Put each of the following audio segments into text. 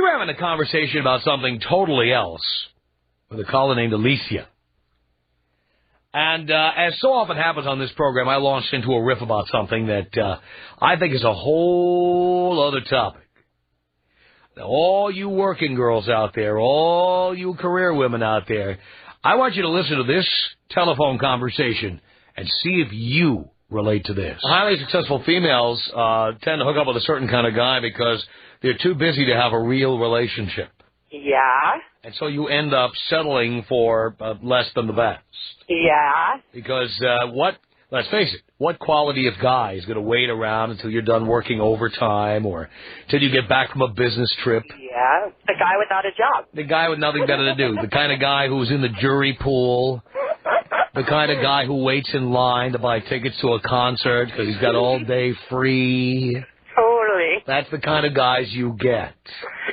were having a conversation about something totally else with a caller named Alicia. And as so often happens on this program, I launched into a riff about something that I think is a whole other topic. Now, all you working girls out there, all you career women out there, I want you to listen to this telephone conversation and see if you relate to this. Highly successful females tend to hook up with a certain kind of guy because they're too busy to have a real relationship. Yeah. And so you end up settling for less than the best. Yeah. Because let's face it, what quality of guy is going to wait around until you're done working overtime or till you get back from a business trip? Yeah. The guy without a job. The guy with nothing better to do. The kind of guy who's in the jury pool. The kind of guy who waits in line to buy tickets to a concert because he's got all day free. Totally. That's the kind of guys you get.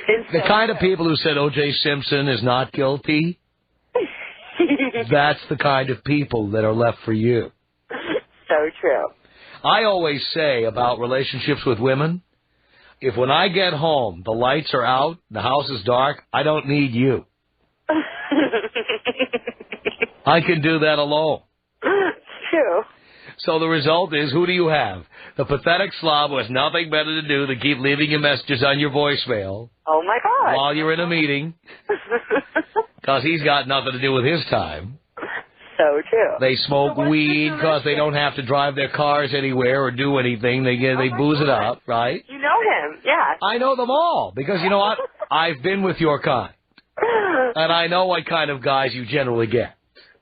It's The so kind true. of people who said O.J. Simpson is not guilty. That's the kind of people that are left for you. So true. I always say about relationships with women, if when I get home, the lights are out, the house is dark, I don't need you. I can do that alone. True. So the result is, who do you have? The pathetic slob who has nothing better to do than keep leaving you messages on your voicemail. Oh, my God. While you're in a meeting. Because he's got nothing to do with his time. So true. They smoke weed because they don't have to drive their cars anywhere or do anything. They booze it up, right? You know him, yeah. I know them all because, you know what? I've been with your kind. And I know what kind of guys you generally get.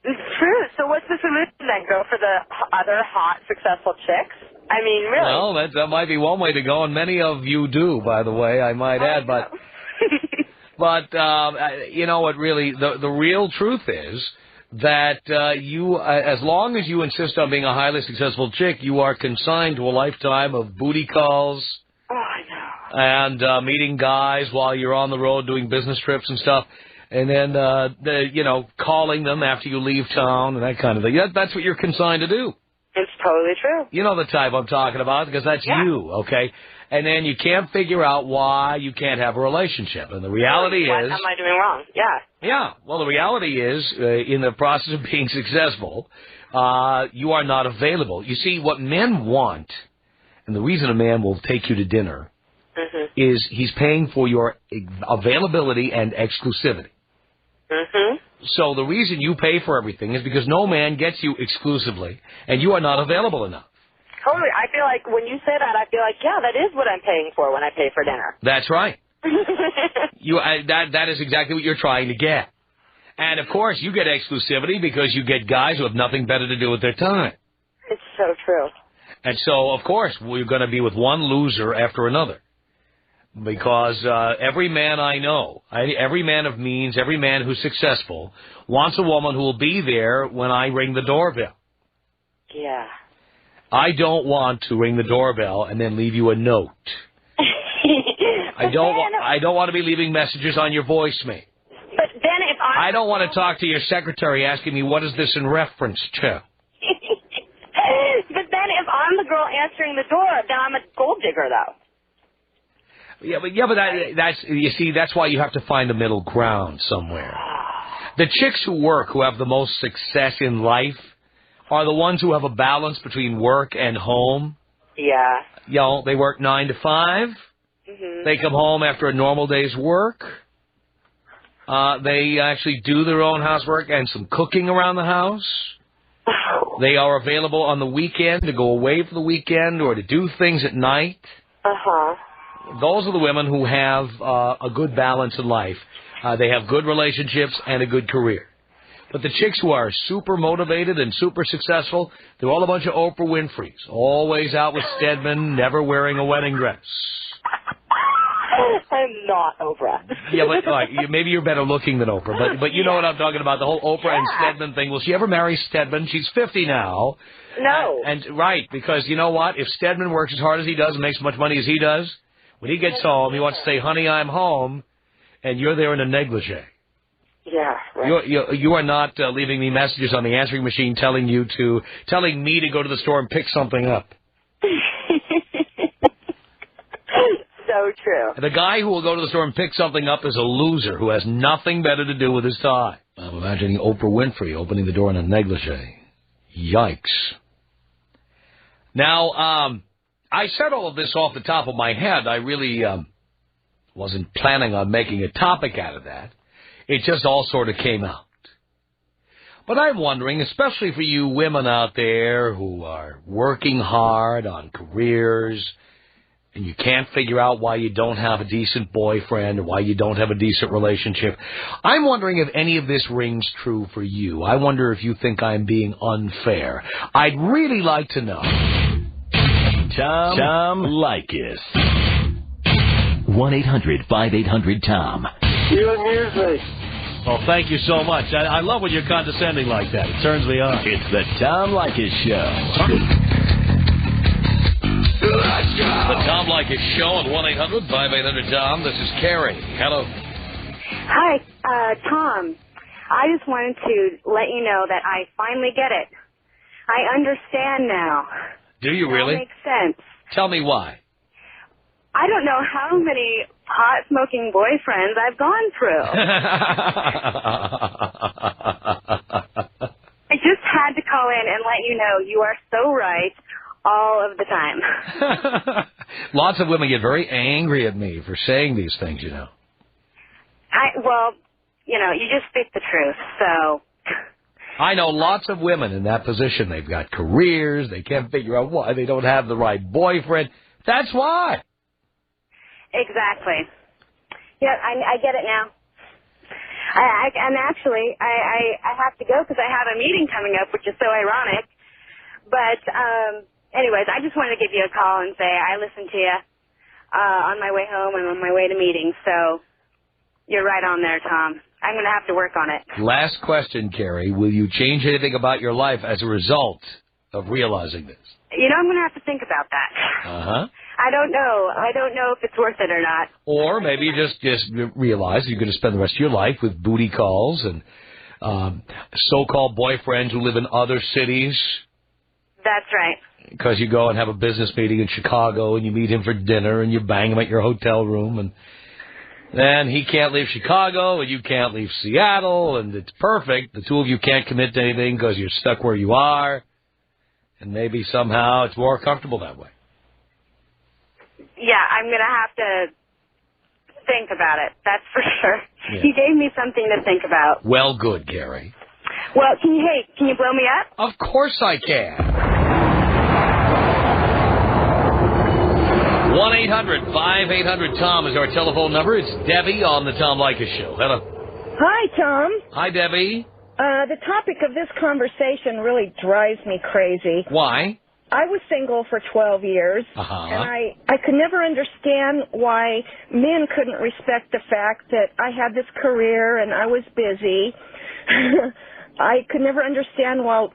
It's true. So what's the solution then? Go for the other hot, successful chicks? I mean, really? Well, that might be one way to go, and many of you do, by the way, I might add. But you know what, really, the real truth is that you, as long as you insist on being a highly successful chick, you are consigned to a lifetime of booty calls. Oh, I know. And meeting guys while you're on the road doing business trips and stuff. And then, calling them after you leave town and that kind of thing. That's what you're consigned to do. It's totally true. You know the type I'm talking about because that's you, okay? And then you can't figure out why you can't have a relationship. And the reality What is... am I doing wrong? Yeah. Yeah. Well, the reality is, in the process of being successful, you are not available. You see, what men want, and the reason a man will take you to dinner, is he's paying for your availability and exclusivity. So the reason you pay for everything is because no man gets you exclusively, and you are not available enough. Totally. I feel like when you say that, I feel like, yeah, that is what I'm paying for when I pay for dinner. That's right. That is exactly what you're trying to get. And, of course, you get exclusivity because you get guys who have nothing better to do with their time. It's so true. And so, of course, we're going to be with one loser after another. Because every man I know, every man of means, every man who's successful, wants a woman who will be there when I ring the doorbell. Yeah. I don't want to ring the doorbell and then leave you a note. I don't want to be leaving messages on your voicemail. But then if I don't want to talk to your secretary asking me, what is this in reference to? But then if I'm the girl answering the door, then I'm a gold digger, though. Yeah, but that's why you have to find a middle ground somewhere. The chicks who work, who have the most success in life, are the ones who have a balance between work and home. Yeah. You know, they work 9 to 5. They come home after a normal day's work. They actually do their own housework and some cooking around the house. They are available on the weekend to go away for the weekend or to do things at night. Those are the women who have a good balance in life. They have good relationships and a good career. But the chicks who are super motivated and super successful, they're all a bunch of Oprah Winfreys. Always out with Stedman, never wearing a wedding dress. I'm not Oprah. Yeah, but maybe you're better looking than Oprah. But you know what I'm talking about, the whole Oprah and Stedman thing. Will she ever marry Stedman? She's 50 now. No. And right, because you know what? If Stedman works as hard as he does and makes as much money as he does, when he gets home, he wants to say, honey, I'm home, and you're there in a negligee. Yeah, right. You are not leaving me messages on the answering machine telling me to go to the store and pick something up. So so true. The guy who will go to the store and pick something up is a loser who has nothing better to do with his time. I'm imagining Oprah Winfrey opening the door in a negligee. Yikes. Now, I said all of this off the top of my head. I really wasn't planning on making a topic out of that. It just all sort of came out. But I'm wondering, especially for you women out there who are working hard on careers and you can't figure out why you don't have a decent boyfriend or why you don't have a decent relationship, I'm wondering if any of this rings true for you. I wonder if you think I'm being unfair. I'd really like to know. Tom Leykis. 1-800-5800-TOM. You amuse me. Well, thank you so much. I love when you're condescending like that. It turns me on. It's the Tom Leykis Show. Let's go. The Tom Leykis Show at 1-800-5800-TOM. This is Carrie. Hello. Hi, Tom. I just wanted to let you know that I finally get it. I understand now. Do you really? That makes sense. Tell me why. I don't know how many pot-smoking boyfriends I've gone through. I just had to call in and let you know you are so right all of the time. Lots of women get very angry at me for saying these things, you know. Well, you know, you just speak the truth, so... I know lots of women in that position. They've got careers. They can't figure out why they don't have the right boyfriend. That's why. Exactly. Yeah, I get it now. And actually, I have to go because I have a meeting coming up, which is so ironic. But anyways, I just wanted to give you a call and say I listened to you on my way home and on my way to meetings. So you're right on there, Tom. I'm going to have to work on it. Last question, Carrie. Will you change anything about your life as a result of realizing this? You know, I'm going to have to think about that. Uh-huh. I don't know. I don't know if it's worth it or not. Or maybe you just realize you're going to spend the rest of your life with booty calls and so-called boyfriends who live in other cities. That's right. Because you go and have a business meeting in Chicago and you meet him for dinner and you bang him at your hotel room and then he can't leave Chicago and you can't leave Seattle and it's perfect. The two of you can't commit to anything because you're stuck where you are. And maybe somehow it's more comfortable that way. Yeah, I'm going to have to think about it. That's for sure. Yeah. You gave me something to think about. Well, good, Gary. Well, can you blow me up? Of course I can. 1-800-5800-TOM is our telephone number. It's Debbie on the Tom Leykis Show. Hello. Hi, Tom. Hi, Debbie. The topic of this conversation really drives me crazy. Why? I was single for 12 years, and I could never understand why men couldn't respect the fact that I had this career and I was busy. I could never understand why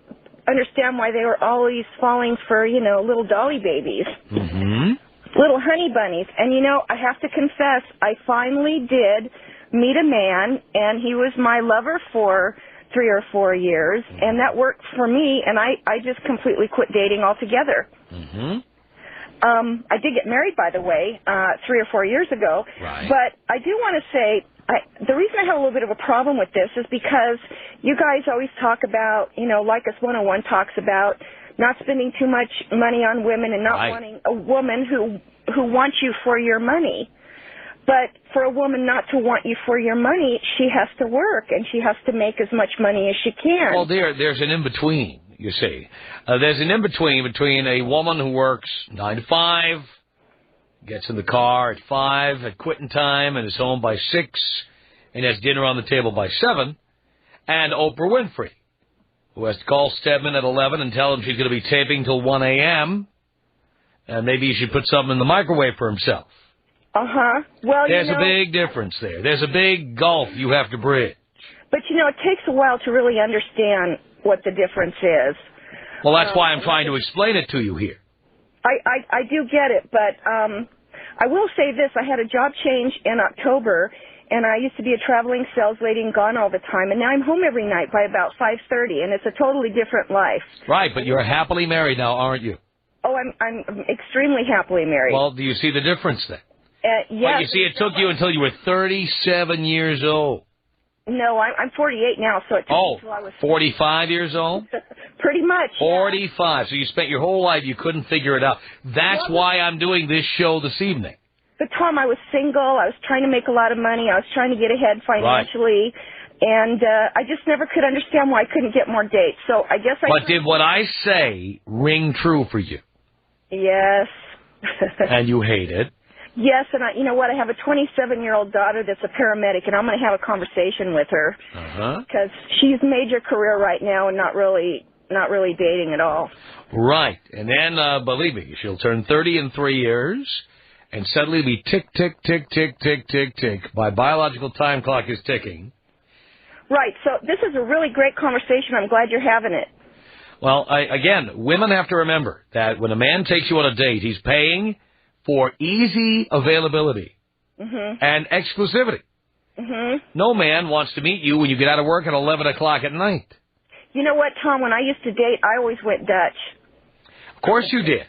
they were always falling for, little dolly babies. Mm-hmm. Little honey bunnies. And, I have to confess, I finally did meet a man, and he was my lover for 3 or 4 years, and that worked for me, and I just completely quit dating altogether. Mm-hmm. I did get married, by the way, 3 or 4 years ago, right. But I do want to say, the reason I have a little bit of a problem with this is because you guys always talk about, Leykis 101 talks about not spending too much money on women and not wanting a woman who wants you for your money. But for a woman not to want you for your money, she has to work, and she has to make as much money as she can. Well, there's an in-between, you see. There's an in-between between a woman who works 9 to 5, gets in the car at 5 at quitting time, and is home by 6, and has dinner on the table by 7, and Oprah Winfrey, who has to call Stedman at 11 and tell him she's going to be taping till 1 a.m., and maybe he should put something in the microwave for himself. Uh-huh. Well, there's a big difference there. There's a big gulf you have to bridge. But, it takes a while to really understand what the difference is. Well, that's why I'm trying to explain it to you here. I do get it, but I will say this. I had a job change in October, and I used to be a traveling sales lady and gone all the time, and now I'm home every night by about 5:30, and it's a totally different life. Right, but you're happily married now, aren't you? Oh, I'm extremely happily married. Well, do you see the difference then? Yeah. But you see, it took you until you were 37 years old. No, I'm 48 now, so it took me until I was 45 years old? Pretty much. 45. So you spent your whole life, you couldn't figure it out. That's why I'm doing this show this evening. But, Tom, I was single. I was trying to make a lot of money. I was trying to get ahead financially. Right. And I just never could understand why I couldn't get more dates. So I guess I... But did what I say ring true for you? Yes. And you hate it? Yes, and you know what? I have a 27-year-old daughter that's a paramedic, and I'm going to have a conversation with her because she's major career right now and not really dating at all. Right, and then believe me, she'll turn 30 in 3 years, and suddenly be tick, tick, tick, tick, tick, tick, tick. My biological time clock is ticking. Right. So this is a really great conversation. I'm glad you're having it. Well, again, women have to remember that when a man takes you on a date, he's paying for easy availability and exclusivity. No man wants to meet you when you get out of work at 11 o'clock at night. You know what, Tom? When I used to date, I always went Dutch. Of course you did.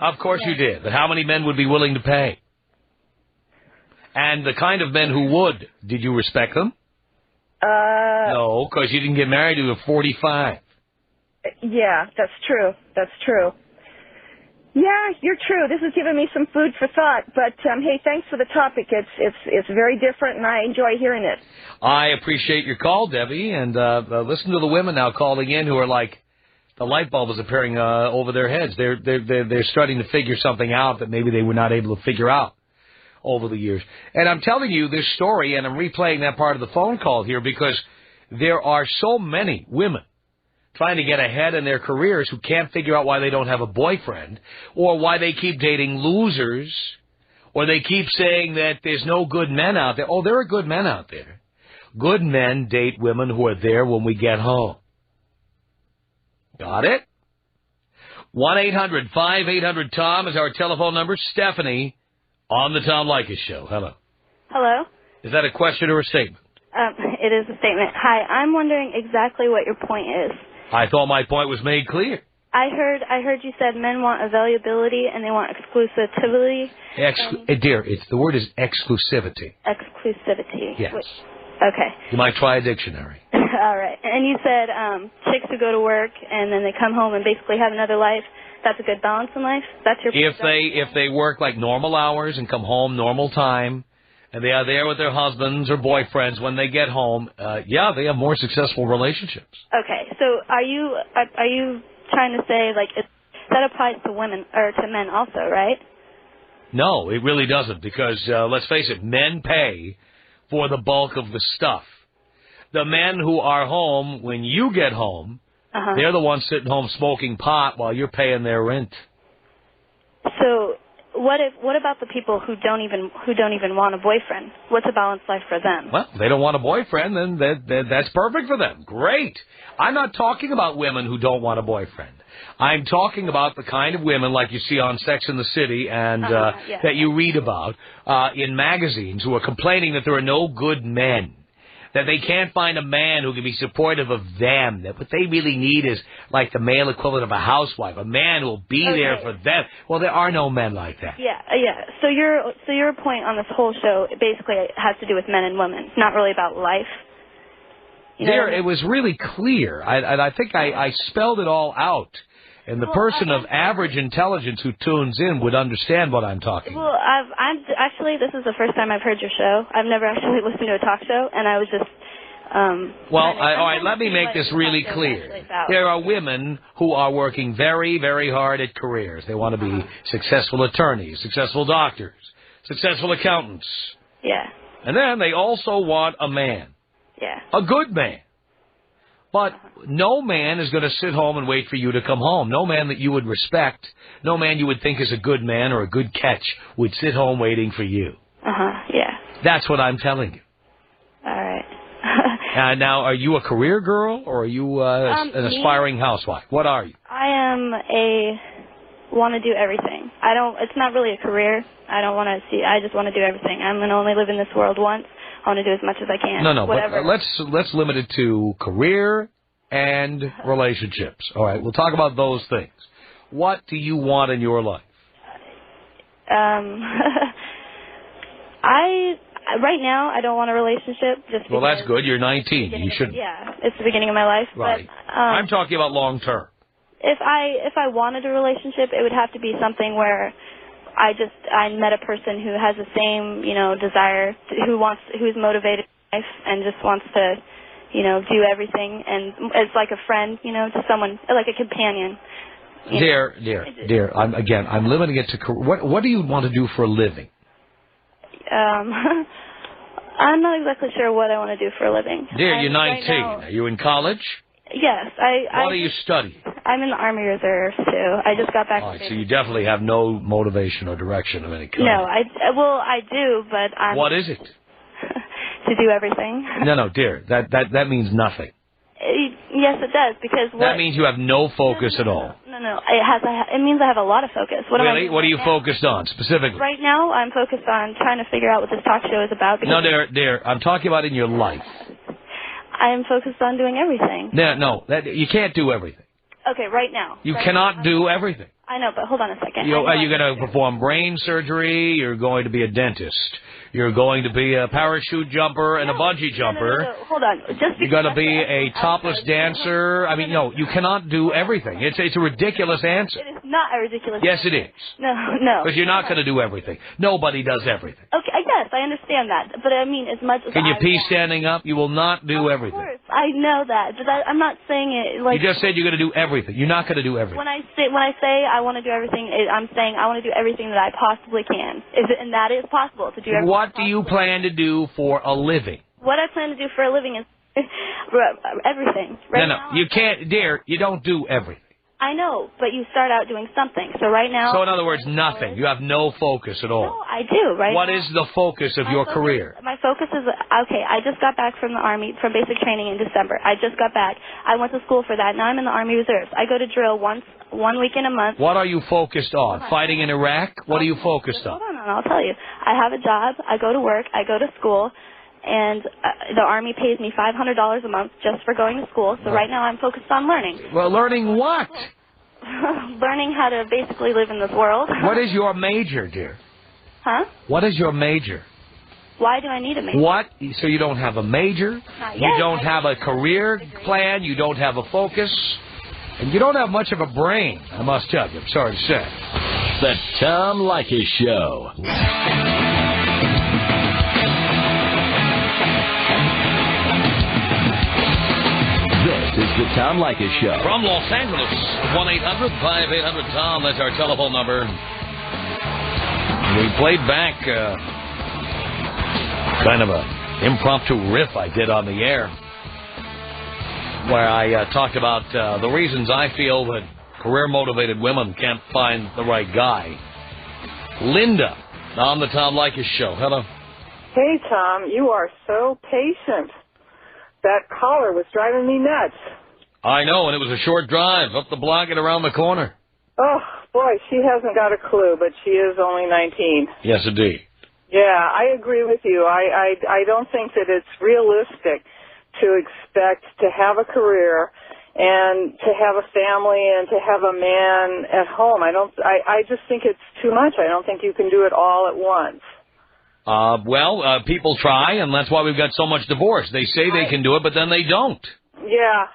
Of course you did. But how many men would be willing to pay? And the kind of men who would, did you respect them? No, because you didn't get married to a 45. Yeah, that's true. That's true. Yeah, you're true. This has given me some food for thought. But, hey, thanks for the topic. It's very different, and I enjoy hearing it. I appreciate your call, Debbie. And listen to the women now calling in who are like, the light bulb is appearing over their heads. They're starting to figure something out that maybe they were not able to figure out over the years. And I'm telling you this story, and I'm replaying that part of the phone call here because there are so many women trying to get ahead in their careers who can't figure out why they don't have a boyfriend or why they keep dating losers or they keep saying that there's no good men out there. Oh, there are good men out there. Good men date women who are there when we get home. Got it? 1-800-5800-TOM is our telephone number. Stephanie on the Tom Leykis Show. Hello. Hello. Is that a question or a statement? It is a statement. Hi, I'm wondering exactly what your point is. I thought my point was made clear. I heard you said men want availability and they want exclusivity. Dear, the word is exclusivity. Exclusivity. Yes. Okay. You might try a dictionary. All right. And you said chicks who go to work and then they come home and basically have another life. That's a good balance in life? That's your point? If they work like normal hours and come home normal time, and they are there with their husbands or boyfriends when they get home, they have more successful relationships. Okay, so are you trying to say, like, that applies to women, or to men also, right? No, it really doesn't, because, let's face it, men pay for the bulk of the stuff. The men who are home when you get home, they're the ones sitting home smoking pot while you're paying their rent. So what about the people who don't even want a boyfriend? What's a balanced life for them? Well, if they don't want a boyfriend, then that's perfect for them. Great. I'm not talking about women who don't want a boyfriend. I'm talking about the kind of women like you see on Sex and the City and that you read about in magazines who are complaining that there are no good men, that they can't find a man who can be supportive of them, that what they really need is like the male equivalent of a housewife, a man who will be there for them. Well, there are no men like that. Yeah. So your point on this whole show basically has to do with men and women, not really about life. There, it was really clear. I think I spelled it all out. And the person of average intelligence who tunes in would understand what I'm talking about. Well, I'm actually, this is the first time I've heard your show. I've never actually listened to a talk show, and I was just... all right, let me make this really clear. There are women who are working very, very hard at careers. They want to be successful attorneys, successful doctors, successful accountants. Yeah. And then they also want a man. Yeah. A good man. But no man is going to sit home and wait for you to come home. No man that you would respect, no man you would think is a good man or a good catch would sit home waiting for you. Yeah. That's what I'm telling you. All right. Now, are you a career girl or are you an aspiring housewife? What are you? I am want to do everything. It's not really a career. I just want to do everything. I'm going to only live in this world once. I want to do as much as I can. No, but let's limit it to career and relationships. All right, we'll talk about those things. What do you want in your life? Right now, I don't want a relationship. Just well, because that's good. You're 19. You should. Yeah, it's the beginning of my life. Right. But, I'm talking about long term. If I wanted a relationship, it would have to be something where I met a person who has the same, desire, who's motivated in life and just wants to, do everything, and it's like a friend, to someone, like a companion. Dear, I'm limiting it to what do you want to do for a living? I'm not exactly sure what I want to do for a living. Dear, you're 19. Right now, are you in college? Yes, What are you studying? I'm in the Army Reserves too. I just got back. All right, so you definitely have no motivation or direction of any kind. No, I do, but I'm. What is it? To do everything. No, dear, that means nothing. Yes, it does, because that means you have no focus at all. No. It means I have a lot of focus. Really? What are you focused on specifically? Right now, I'm focused on trying to figure out what this talk show is about. No, dear, I'm talking about in your life. I'm focused on doing everything. No, you can't do everything. Okay, right now. You cannot do everything. I know, but hold on a second. Are you going to perform brain surgery? You're going to be a dentist. You're going to be a parachute jumper and a bungee jumper. No. Hold on. You're going to be a topless dancer. I mean, no, you cannot do everything. It's a ridiculous answer. It is not a ridiculous answer. Yes, it is. No. Because you're not going to do everything. Nobody does everything. Okay, yes, I understand that. But I mean, as much as Can you pee standing up? You will not do everything. Of course, I know that. But I'm not saying it like... You just said you're going to do everything. You're not going to do everything. When I say I want to do everything, I'm saying I want to do everything that I possibly can. And that is possible to do everything. What do you plan to do for a living? What I plan to do for a living is everything. Right No, you can't, dear, you don't do everything. I know, but you start out doing something. So right now... So in other words, nothing. You have no focus at all. No, I do, right? What is the focus of your career? My focus is, okay, I just got back from the Army, from basic training in December. I just got back. I went to school for that. Now I'm in the Army Reserves. I go to drill one week in a month. What are you focused on? Fighting in Iraq? What are you focused on? Hold on, I'll tell you. I have a job. I go to work. I go to school. And the Army pays me $500 a month just for going to school. So right now I'm focused on learning. Well, learning what? Learning how to basically live in this world. What is your major, dear? Huh? What is your major? Why do I need a major? What? So you don't have a major? Not yet. You don't have a career plan? You don't have a focus? And you don't have much of a brain, I must tell you. I'm sorry to say. The Tom Leykis Show. This is the Tom Leykis Show. From Los Angeles, 1-800-5800-TOM. That's our telephone number. We played back kind of an impromptu riff I did on the air where I talked about the reasons I feel that career-motivated women can't find the right guy. Linda on the Tom Leykis Show. Hello. Hey, Tom. You are so patient. That caller was driving me nuts. I know, and it was a short drive up the block and around the corner. Oh, boy, she hasn't got a clue, but she is only 19. Yes, indeed. Yeah, I agree with you. I don't think that it's realistic to expect to have a career and to have a family and to have a man at home. I just think it's too much. I don't think you can do it all at once. People try, and that's why we've got so much divorce. They say they can do it, but then they don't. Yeah.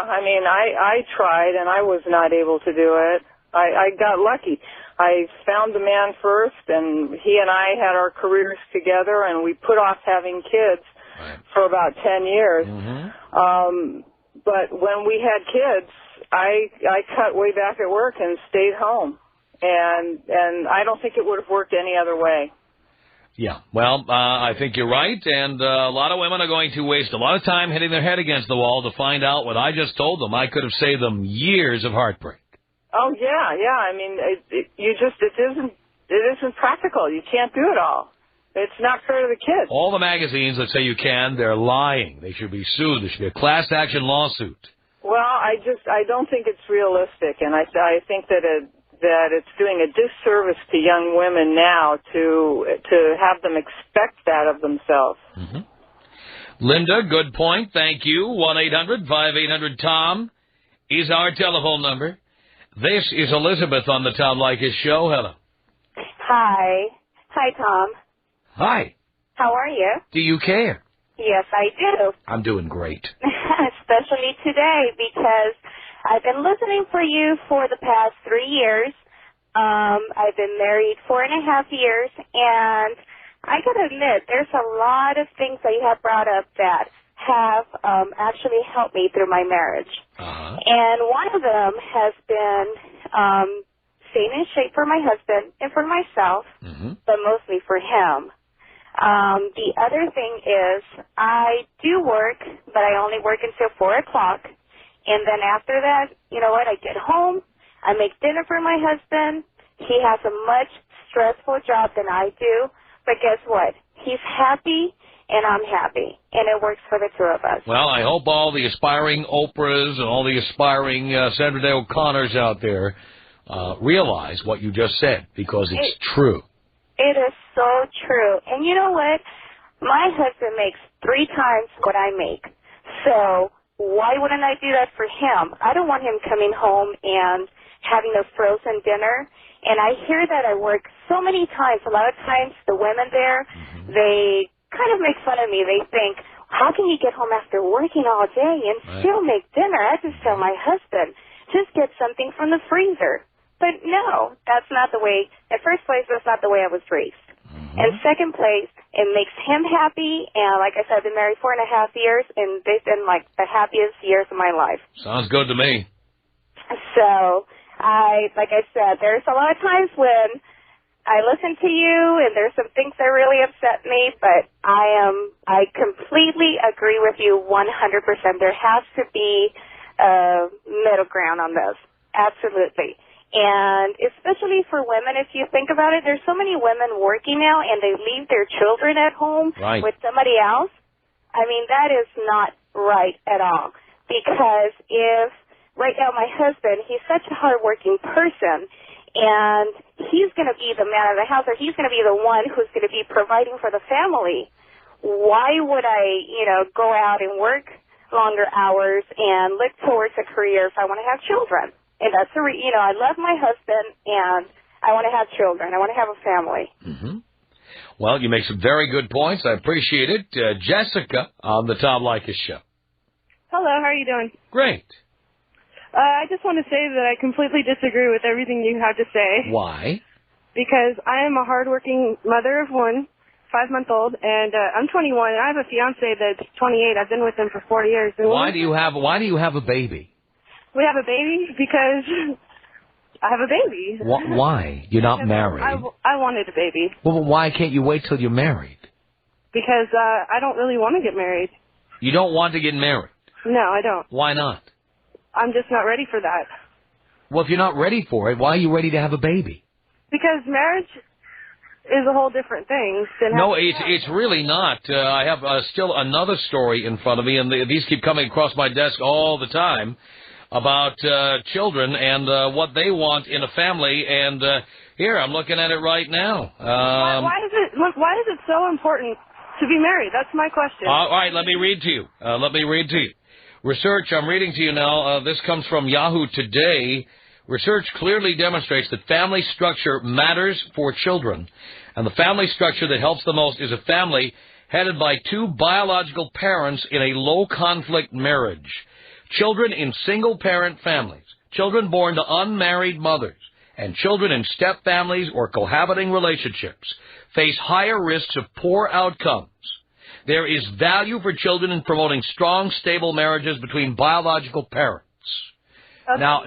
I mean, I tried, and I was not able to do it. I got lucky. I found the man first, and he and I had our careers together, and we put off having kids for about 10 years. Mm-hmm. But when we had kids, I cut way back at work and stayed home. And I don't think it would have worked any other way. Yeah, well, I think you're right, and a lot of women are going to waste a lot of time hitting their head against the wall to find out what I just told them. I could have saved them years of heartbreak. Oh, yeah. I mean, it isn't practical. You can't do it all. It's not fair to the kids. All the magazines that say you can, they're lying. They should be sued. There should be a class action lawsuit. Well, I don't think it's realistic, and I think that it's doing a disservice to young women now to have them expect that of themselves. Mm-hmm. Linda, good point. Thank you. 1-800-5800-TOM is our telephone number. This is Elizabeth on the Tom Leykis Show. Hello. Hi, Tom. Hi. How are you? Do you care? Yes, I do. I'm doing great. Especially today because I've been listening for you for the past 3 years. I've been married 4.5 years, and I gotta admit, there's a lot of things that you have brought up that have actually helped me through my marriage. And one of them has been staying in shape for my husband and for myself, but mostly for him. The other thing is I do work, but I only work until 4 o'clock. And then after that, you know what, I get home, I make dinner for my husband. He has a much stressful job than I do. But guess what? He's happy, and I'm happy. And it works for the two of us. Well, I hope all the aspiring Oprahs and all the aspiring Sandra Day O'Connors out there realize what you just said, because it's true. It is so true. And you know what? My husband makes 3 times what I make. So why wouldn't I do that for him? I don't want him coming home and having a frozen dinner. And I hear that I work so many times. A lot of times the women there, they kind of make fun of me. They think, how can you get home after working all day and still make dinner? I just tell my husband, just get something from the freezer. But no, that's not the way. In first place, that's not the way I was raised. And second place, it makes him happy. And like I said, I've been married 4.5 years, and they've been like the happiest years of my life. Sounds good to me. So like I said, there's a lot of times when I listen to you, and there's some things that really upset me, but I completely agree with you 100%. There has to be a middle ground on this. Absolutely. And especially for women, if you think about it, there's so many women working now, and they leave their children at home with somebody else. I mean, that is not right at all. Because if right now my husband, he's such a hardworking person, and he's going to be the man of the house, or he's going to be the one who's going to be providing for the family. Why would I, go out and work longer hours and look towards a career if I want to have children? And that's I love my husband, and I want to have children. I want to have a family. Well, you make some very good points. I appreciate it. Jessica on the Tom Leykis Show. Hello, how are you doing? Great. I just want to say that I completely disagree with everything you have to say. Why? Because I am a hardworking mother of one, 5-month-old, and I'm 21, and I have a fiance that's 28. I've been with him for 4 years. And Why do you have a baby? We have a baby because I have a baby. Why? You're not married. I wanted a baby. Well, why can't you wait till you're married? Because I don't really want to get married. You don't want to get married? No, I don't. Why not? I'm just not ready for that. Well, if you're not ready for it, why are you ready to have a baby? Because marriage is a whole different thing than No, it's really not. I have still another story in front of me, and these keep coming across my desk all the time, about children and what they want in a family. And here, I'm looking at it right now. Why is it so important to be married? That's my question. All right, let me read to you. Research, I'm reading to you now. This comes from Yahoo Today. Research clearly demonstrates that family structure matters for children. And the family structure that helps the most is a family headed by 2 biological parents in a low-conflict marriage. Children in single-parent families, children born to unmarried mothers, and children in step-families or cohabiting relationships face higher risks of poor outcomes. There is value for children in promoting strong, stable marriages between biological parents. Okay. Now,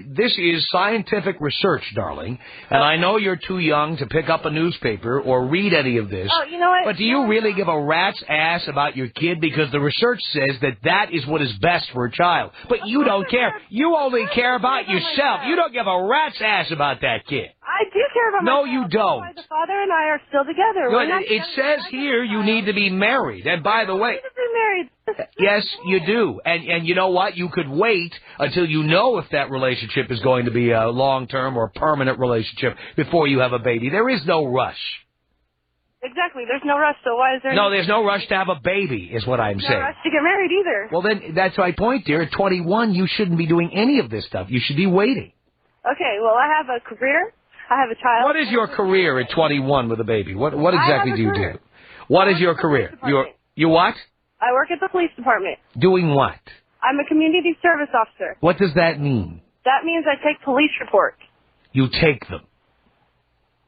this is scientific research, darling, and I know you're too young to pick up a newspaper or read any of this. Oh, you know what? But do you really give a rat's ass about your kid? Because the research says that is what is best for a child. But you don't care. You only care about yourself. You don't give a rat's ass about that kid. I do care about myself. No, you don't. That's why the father and I are still together. It says here you need to be married. And by the way... I need to be married. Yes, you do. And you know what? You could wait until you know if that relationship is going to be a long-term or permanent relationship before you have a baby. There is no rush. Exactly. There's no rush, so why is there... No, there's no rush to have a baby, is what I'm saying. No rush to get married either. Well, then, that's my point, dear. At 21, you shouldn't be doing any of this stuff. You should be waiting. Okay, well, I have a career. I have a child. What is your career at 21 with a baby? What exactly do you do? What is your career? You what? I work at the police department. Doing what? I'm a community service officer. What does that mean? That means I take police reports. You take them.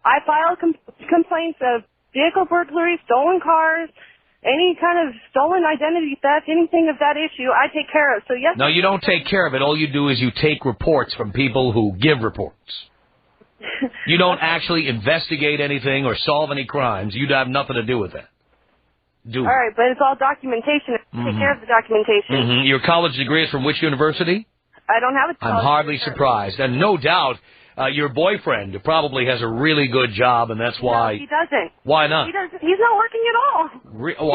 I file complaints of vehicle burglary, stolen cars, any kind of stolen identity theft, anything of that issue, I take care of. So yes. No, you don't take care of it. All you do is you take reports from people who give reports. You don't actually investigate anything or solve any crimes. You have nothing to do with that. All right, but it's all documentation. Take care of the documentation. Your college degree is from which university? I don't have a college I'm hardly degree. surprised. And no doubt, your boyfriend probably has a really good job, and that's why... No, he doesn't. Why not? He doesn't. He's not working at all.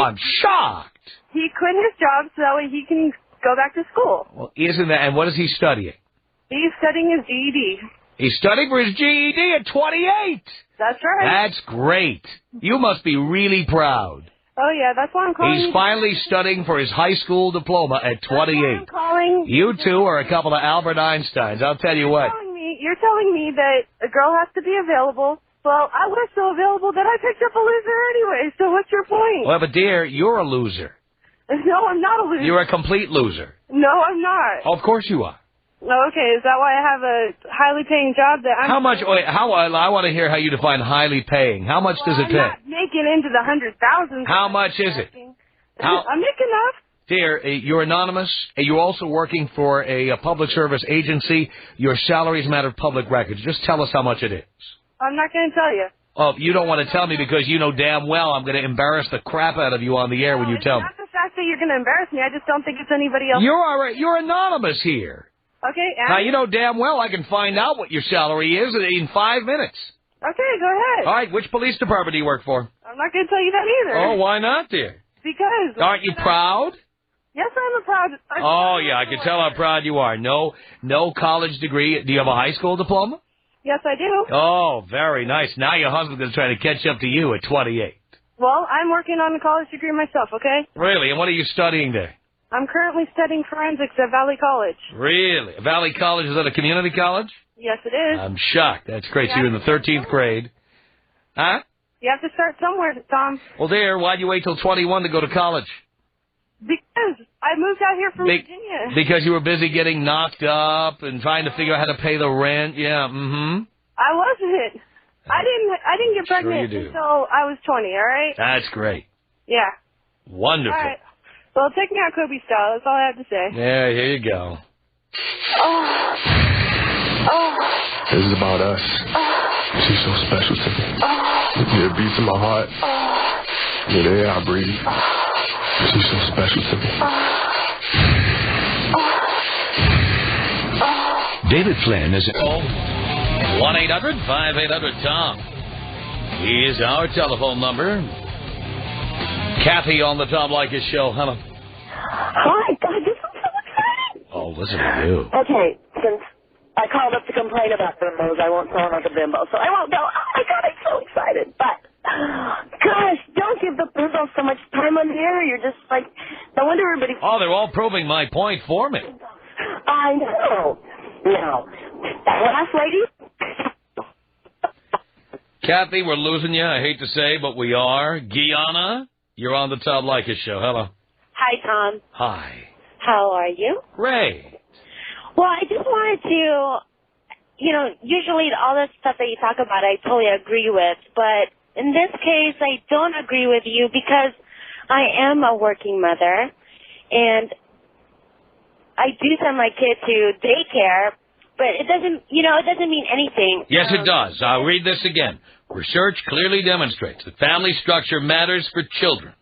I'm shocked. He quit his job so that way he can go back to school. Well, isn't that... And what is he studying? He's studying his GED. He's studying for his GED at 28. That's right. That's great. You must be really proud. Oh, yeah, that's why I'm calling. He's finally studying for his high school diploma at 28. That's why I'm calling. You two are a couple of Albert Einsteins. I'll tell you what. You're telling me that a girl has to be available. Well, I was so available that I picked up a loser anyway, so what's your point? Well, but dear, you're a loser. No, I'm not a loser. You're a complete loser. No, I'm not. Of course you are. Okay, is that why I have a highly paying job that I'm... How much... Wait, I want to hear how you define highly paying. How much does it pay? I'm not making into the 100,000s. How much is it? I'm making enough. Dear, you're anonymous. You're also working for a public service agency. Your salary is a matter of public records. Just tell us how much it is. I'm not going to tell you. Oh, you don't want to tell me because you know damn well I'm going to embarrass the crap out of you on the air when you tell me. It's not the fact that you're going to embarrass me. I just don't think it's anybody else. You're all right. You're anonymous here. Okay, now, you know damn well I can find out what your salary is in 5 minutes. Okay, go ahead. All right, which police department do you work for? I'm not going to tell you that either. Oh, why not, dear? Because... Aren't you proud? Yes, I'm a proud... Oh, yeah, I can tell how proud you are. No college degree. Do you have a high school diploma? Yes, I do. Oh, very nice. Now your husband's going to try to catch up to you at 28. Well, I'm working on a college degree myself, okay? Really? And what are you studying there? I'm currently studying forensics at Valley College. Really? Valley College, is that a community college? Yes, it is. I'm shocked. That's great. So you're in the 13th grade. Huh? You have to start somewhere, Tom. Well, there, why'd you wait till 21 to go to college? Because I moved out here from Virginia. Because you were busy getting knocked up and trying to figure out how to pay the rent. Yeah, I wasn't. I didn't get pregnant until I was 20, all right? That's great. Yeah. Wonderful. All right. Well, take me out Kobe style. That's all I have to say. Yeah, here you go. This is about us. She's so special to me. Yeah, it beats in my heart. Yeah, the air I breathe. She's so special to me. David Flynn is... 1-800-5800-TOM is our telephone number. Kathy on the Tom Leykis Show. Hello. Hi, God, this is so exciting. Oh, listen to you. Okay, since I called up to complain about bimbos, I won't sound like a bimbo, so I won't go, oh my God, I'm so excited. But, gosh, don't give the bimbos so much time on the air. You're just like, no wonder everybody... Oh, they're all proving my point for me. I know. Now, that last lady... Kathy, we're losing you. I hate to say, but we are. Guyana, you're on the Tom Leykis Show. Hello. Hi, Tom. Hi. How are you? Great. Well, I just wanted to, usually all the stuff that you talk about I totally agree with, but in this case I don't agree with you because I am a working mother and I do send my kid to daycare, but it doesn't mean anything. Yes, it does. I'll read this again. Research clearly demonstrates that family structure matters for children.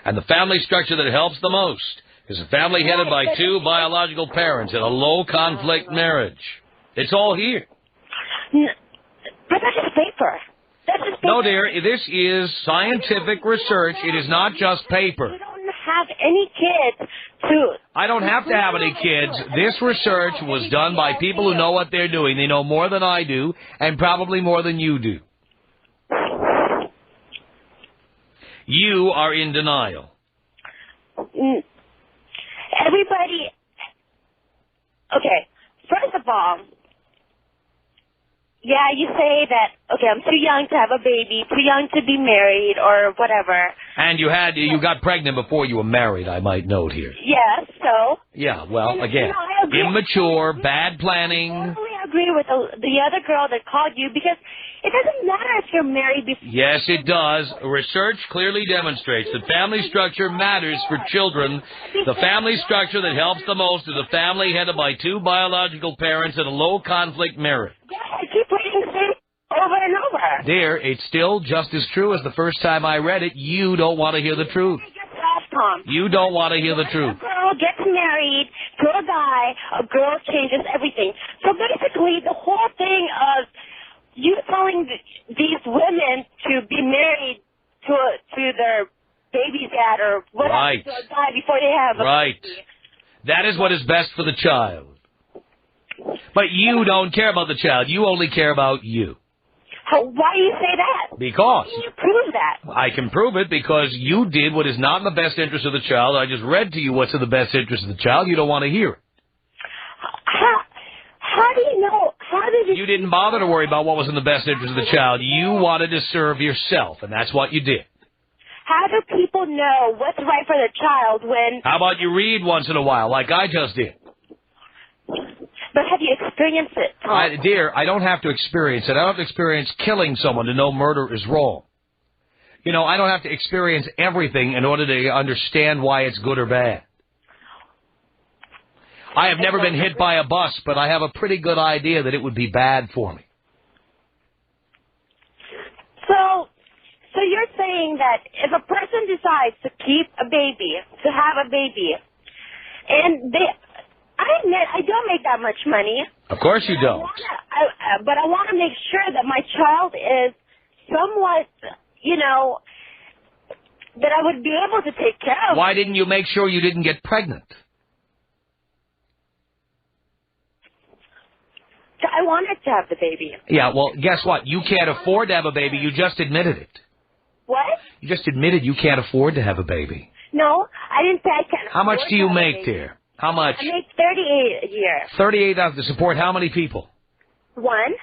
And the family structure that helps the most is a family headed by two biological parents in a low-conflict marriage. It's all here. But that's just paper. No, dear, this is scientific research. It is not just paper. You don't have any kids to... I don't have to have any kids. This research was done by people who know what they're doing. They know more than I do, and probably more than you do. You are in denial. Everybody... Okay, first of all, yeah, you say that, okay, I'm too young to have a baby, too young to be married, or whatever. And you got pregnant before you were married, I might note here. Yes, so? Yeah, well, And, again, I agree. immature, bad planning. I totally agree with the other girl that called you, because it doesn't matter if you're married before. Yes, it does. Research clearly demonstrates that family structure matters for children. The family structure that helps the most is a family headed by two biological parents in a low-conflict marriage. I keep reading the same over and over. Dear, it's still just as true as the first time I read it. You don't want to hear the truth. Tom. You don't want to hear the truth. A girl gets married to a guy, a girl changes everything. So basically, the whole thing of you telling these women to be married to their baby dad or whatever, right. to a guy before they have a baby. That is what is best for the child. But you don't care about the child. You only care about you. Why do you say that? Because. How can you prove that? I can prove it because you did what is not in the best interest of the child. I just read to you what's in the best interest of the child. You don't want to hear it. How do you know? How did you didn't bother to worry about what was in the best interest of the child. You wanted to serve yourself, and that's what you did. How do people know what's right for the child when... How about you read once in a while, like I just did? But have you experienced it, Tom? Dear, I don't have to experience it. I don't have to experience killing someone to know murder is wrong. You know, I don't have to experience everything in order to understand why it's good or bad. I have never been hit by a bus, but I have a pretty good idea that it would be bad for me. So you're saying that if a person decides to keep a baby, to have a baby, and I admit I don't make that much money. Of course you don't. But I want to make sure that my child is somewhat, you know, that I would be able to take care of. Why didn't you make sure you didn't get pregnant? I wanted to have the baby. Yeah, well, guess what? You can't afford to have a baby. You just admitted it. What? You just admitted you can't afford to have a baby. No, I didn't say I can't. How much do you make, dear? How much? I make $38 a year. $38 to support how many people? One.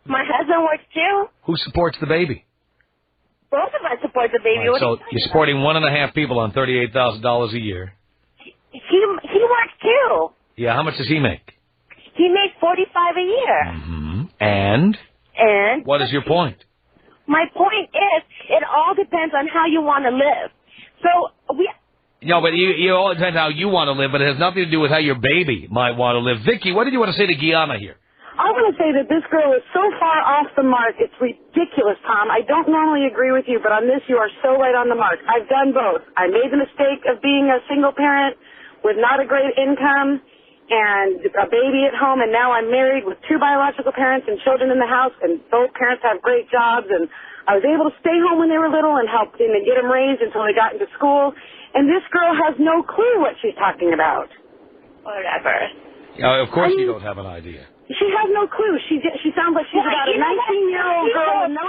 My husband works too. Who supports the baby? Both of us support the baby. Right, so you're supporting 1.5 people on $38,000 a year. He works too. Yeah, how much does he make? He makes $45 a year. Mm-hmm. And? And? What is your point? My point is, it all depends on how you want to live. So we. No, but you all depends how you want to live, but it has nothing to do with how your baby might want to live. Vicky, what did you want to say to Guiana here? I want to say that this girl is so far off the mark, it's ridiculous, Tom. I don't normally agree with you, but on this, you are so right on the mark. I've done both. I made the mistake of being a single parent with not a great income and a baby at home, and now I'm married with two biological parents and children in the house, and both parents have great jobs, and I was able to stay home when they were little and help them and get them raised until they got into school, and this girl has no clue what she's talking about. Whatever. Of course you don't have an idea. She has no clue. She sounds like she's about a 19-year-old girl with no